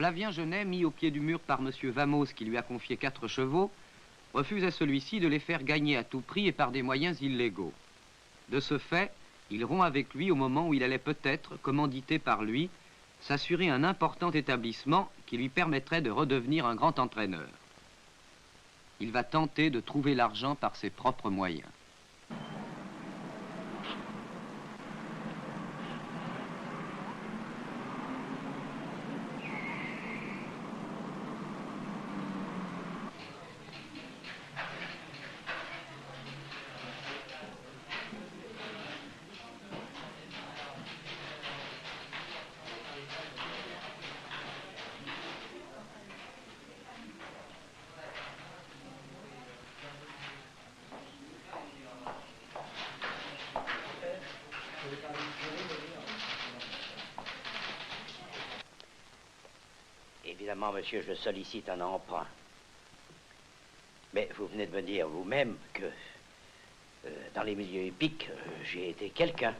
Flavien Genet, mis au pied du mur par M. Vamos, qui lui a confié 4 chevaux, refuse à celui-ci de les faire gagner à tout prix et par des moyens illégaux. De ce fait, il rompt avec lui au moment où il allait peut-être, commandité par lui, s'assurer un important établissement qui lui permettrait de redevenir un grand entraîneur. Il va tenter de trouver l'argent par ses propres moyens. Évidemment, monsieur, je sollicite un emprunt. Mais vous venez de me dire vous-même que dans les milieux hippiques, j'ai été quelqu'un.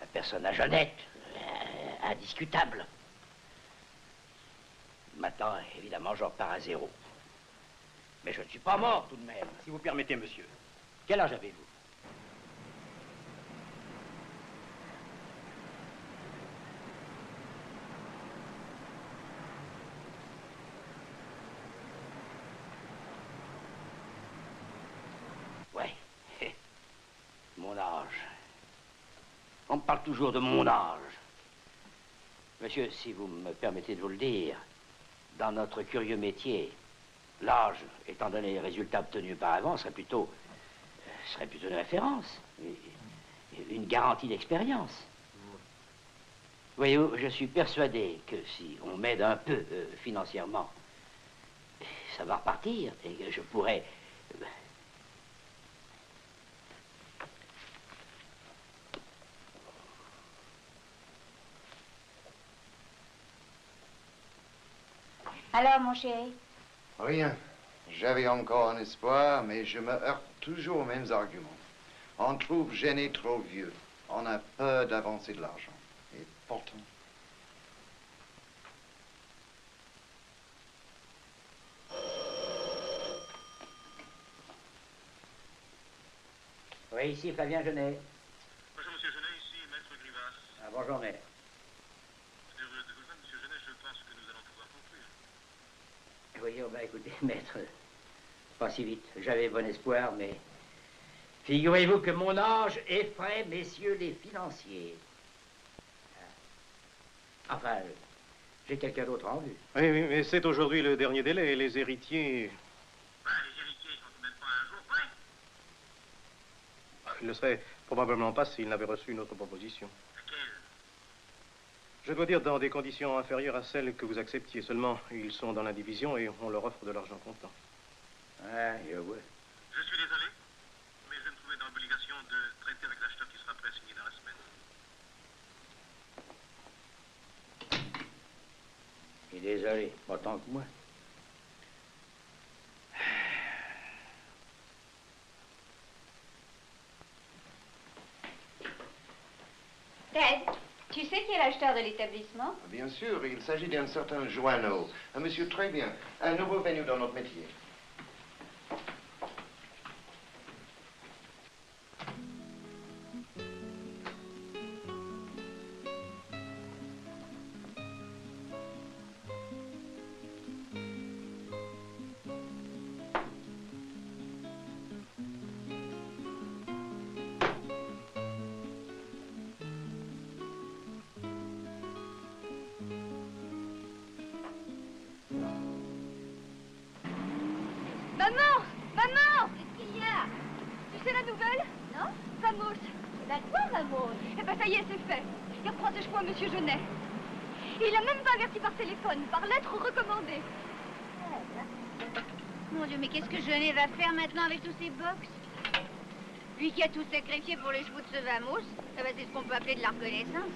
Un personnage honnête, indiscutable. Maintenant, évidemment, je repars à zéro. Mais je ne suis pas mort tout de même. Si vous permettez, monsieur, quel âge avez-vous? Mon âge. On me parle toujours de mon âge. Monsieur, si vous me permettez de vous le dire, dans notre curieux métier, l'âge, étant donné les résultats obtenus par avant, serait plutôt une référence, une garantie d'expérience. Voyez-vous, je suis persuadé que si on m'aide un peu financièrement, ça va repartir et que je pourrais... Alors, mon chéri? Rien. J'avais encore un espoir, mais je me heurte toujours aux mêmes arguments. On trouve Genet trop vieux. On a peur d'avancer de l'argent. Et pourtant... Oui, ici Flavien Genet. Bonjour, monsieur Genet, ici Maître Grivas. Ah, bonjour, maître. Monsieur Genet, je pense que nous allons pouvoir conclure. Oui, bah écoutez, maître, pas si vite. J'avais bon espoir, mais figurez-vous que mon âge effraie messieurs les financiers. Enfin, j'ai quelqu'un d'autre en vue. Oui, oui, mais c'est aujourd'hui le dernier délai et les héritiers... Les héritiers, ils sont même pas un jour près. Ils le seraient probablement pas s'ils n'avaient reçu une autre proposition. Laquelle? Je dois dire dans des conditions inférieures à celles que vous acceptiez. Seulement, ils sont dans l'indivision et on leur offre de l'argent comptant. Ah, je vois. Je suis désolé, mais je vais me trouver dans l'obligation de traiter avec l'acheteur qui sera prêt à signer dans la semaine. Je suis désolé, pas tant que moi. Ted, tu sais qui est l'acheteur de l'établissement? Bien sûr, il s'agit d'un certain Joanneau. Un monsieur très bien, un nouveau venu dans notre métier. Maman! Maman! Qu'est-ce qu'il y a? Tu sais la nouvelle? Non? Vamos. Ben quoi, Vamos? Eh ben ça y est, c'est fait. Il reprend ses chevaux à Monsieur Genet. Et il a même pas averti par téléphone, par lettre recommandée. Mon Dieu, mais qu'est-ce que Genet va faire maintenant avec tous ces box? Lui qui a tout sacrifié pour les chevaux de ce Vamos, ça va, c'est ce qu'on peut appeler de la reconnaissance.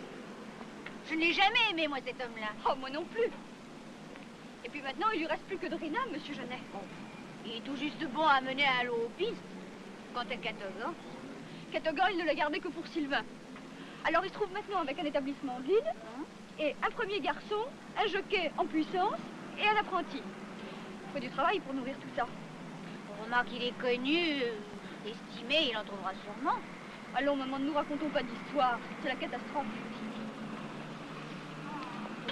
Je n'ai jamais aimé, moi, cet homme-là. Oh, moi non plus. Et puis maintenant, il lui reste plus que Drina, Monsieur Genet. Bon. Il est tout juste bon à mener à l'eau aux pistes. Quant à Catogan... Catogan, il ne l'a gardé que pour Sylvain. Alors il se trouve maintenant avec un établissement vide, et un premier garçon, un jockey en puissance, et un apprenti. Il faut du travail pour nourrir tout ça. Au moment qu'il est connu, estimé, il en trouvera sûrement. Allons, maman, ne nous racontons pas d'histoire. C'est la catastrophe.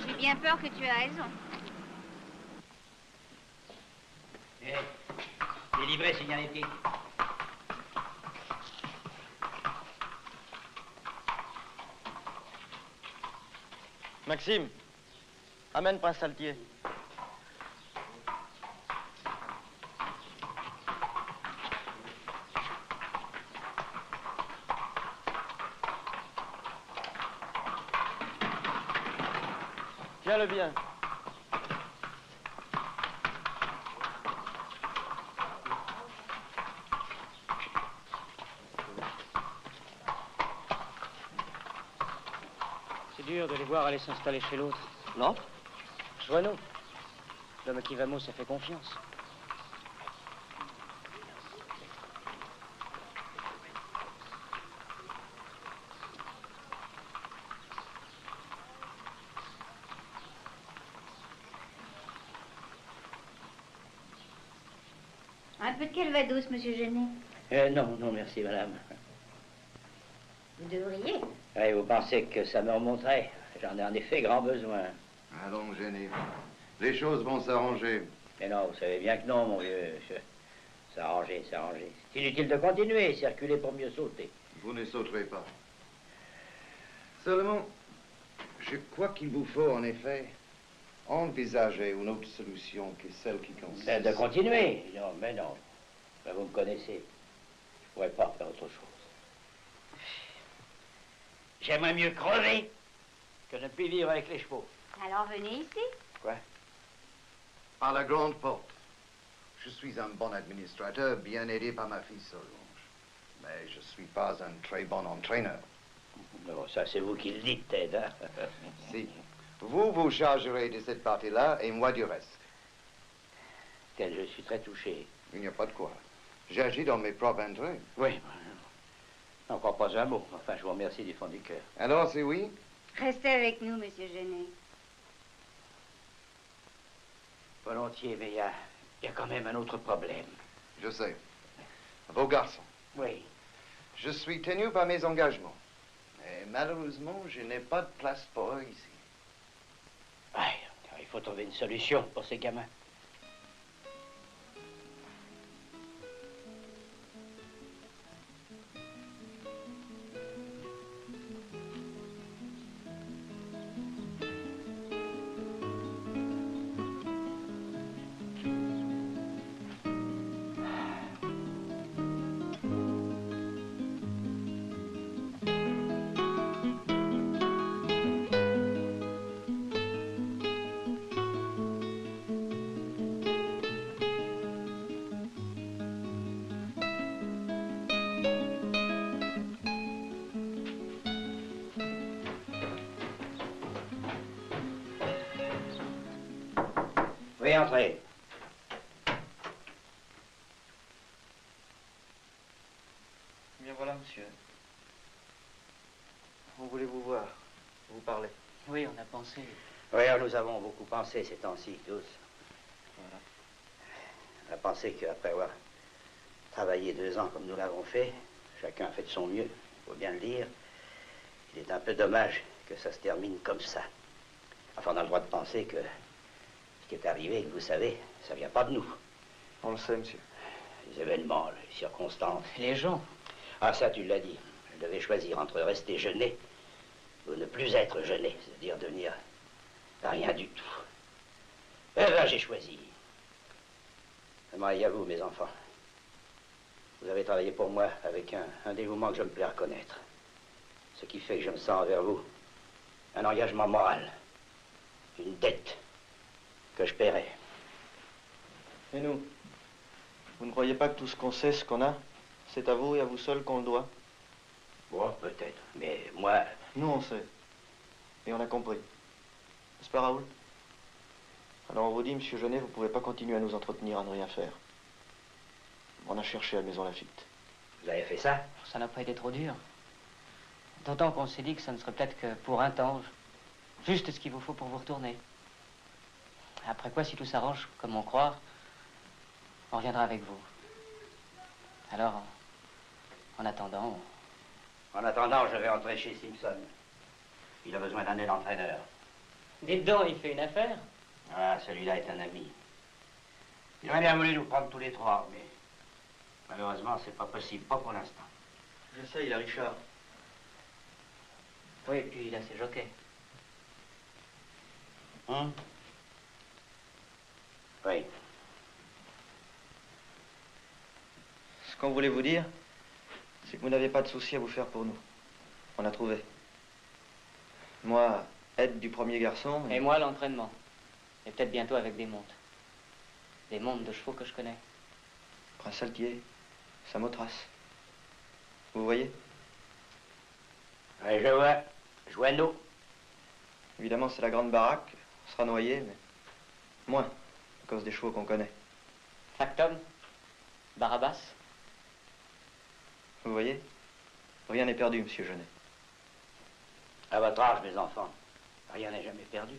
J'ai bien peur que tu aies raison. Délivré, signalétique. Maxime, amène Prince Saltier. Tiens-le bien. C'est dur de les voir aller s'installer chez l'autre. Non? Joanneau, l'homme à qui Vamos a fait confiance. Un peu de calvados, monsieur Genet. Non, non, merci, madame. Vous devriez. Ouais, vous pensez que ça me remonterait? J'en ai en effet grand besoin. Allons, Jenny. Les choses vont s'arranger. Mais non, vous savez bien que non, mon vieux. S'arranger, s'arranger. C'est inutile de continuer, circuler pour mieux sauter. Vous ne sauterez pas. Seulement, je crois qu'il vous faut, en effet, envisager une autre solution que celle qui consiste... De continuer? Non, mais non. Ben, vous me connaissez. Je pourrais pas faire autre chose. J'aimerais mieux crever que ne plus vivre avec les chevaux. Alors venez ici. Quoi? À la grande porte. Je suis un bon administrateur, bien aidé par ma fille Solange. Mais je suis pas un très bon entraîneur. Non, ça c'est vous qui le dites, Ted. Hein? Si. Vous vous chargerez de cette partie-là et moi du reste. Ted, je suis très touché. Il n'y a pas de quoi. J'agis dans mes propres intérêts. Oui. Encore pas un mot. Enfin, je vous remercie du fond du cœur. Alors, c'est oui? Restez avec nous, monsieur Genet. Volontiers, mais il y a quand même un autre problème. Je sais. Vos garçons. Oui. Je suis tenu par mes engagements. Et malheureusement, je n'ai pas de place pour eux ici. Ouais, il faut trouver une solution pour ces gamins. Veuillez entrer. Bien voilà, monsieur. On voulait vous voir, vous parler. Oui, on a pensé. Oui, nous avons beaucoup pensé ces temps-ci, tous. Voilà. On a pensé qu'après avoir travaillé 2 ans comme nous l'avons fait, chacun a fait de son mieux, il faut bien le dire. Il est un peu dommage que ça se termine comme ça. Enfin, on a le droit de penser que ce qui est arrivé, que vous savez, ça vient pas de nous. On le sait, monsieur. Les événements, les circonstances. Les gens. Ah, ça, tu l'as dit. Je devais choisir entre rester Genet ou ne plus être Genet, c'est-à-dire devenir rien du tout. Eh ben, j'ai choisi. Et à vous, mes enfants. Vous avez travaillé pour moi avec un dévouement que je me plais à reconnaître. Ce qui fait que je me sens envers vous un engagement moral, une dette que je paierai. Et nous? Vous ne croyez pas que tout ce qu'on sait, ce qu'on a, c'est à vous et à vous seul qu'on le doit? Bon, peut-être, mais moi... Nous, on sait. Et on a compris. N'est-ce pas, Raoul? Alors on vous dit, monsieur Genet, vous ne pouvez pas continuer à nous entretenir, à ne rien faire. On a cherché à Maison Lafitte. Vous avez fait ça? Ça n'a pas été trop dur. D'autant qu'on s'est dit que ça ne serait peut-être que pour un temps, juste ce qu'il vous faut pour vous retourner. Après quoi, si tout s'arrange comme on croit, on reviendra avec vous. Alors, en attendant... En attendant, je vais entrer chez Simpson. Il a besoin d'un entraîneur. Dites donc, il fait une affaire. Ah, celui-là est un ami. Il aurait bien voulu nous prendre tous les trois, mais malheureusement, c'est pas possible, pas pour l'instant. Je sais, il a Richard. Oui, puis il a ses jockeys. Hein? Oui. Ce qu'on voulait vous dire, c'est que vous n'avez pas de soucis à vous faire pour nous. On a trouvé. Moi, aide du premier garçon. Et moi, l'entraînement. Et peut-être bientôt avec des montes. Des montes de chevaux que je connais. Prince Altier, Samothrace. Vous voyez? Oui, je vois. Joanneau. Évidemment, c'est la grande baraque. On sera noyé, mais moins, à cause des chevaux qu'on connaît. Factum, Barabbas. Vous voyez? Rien n'est perdu, monsieur Genet. À votre âge, mes enfants, rien n'est jamais perdu.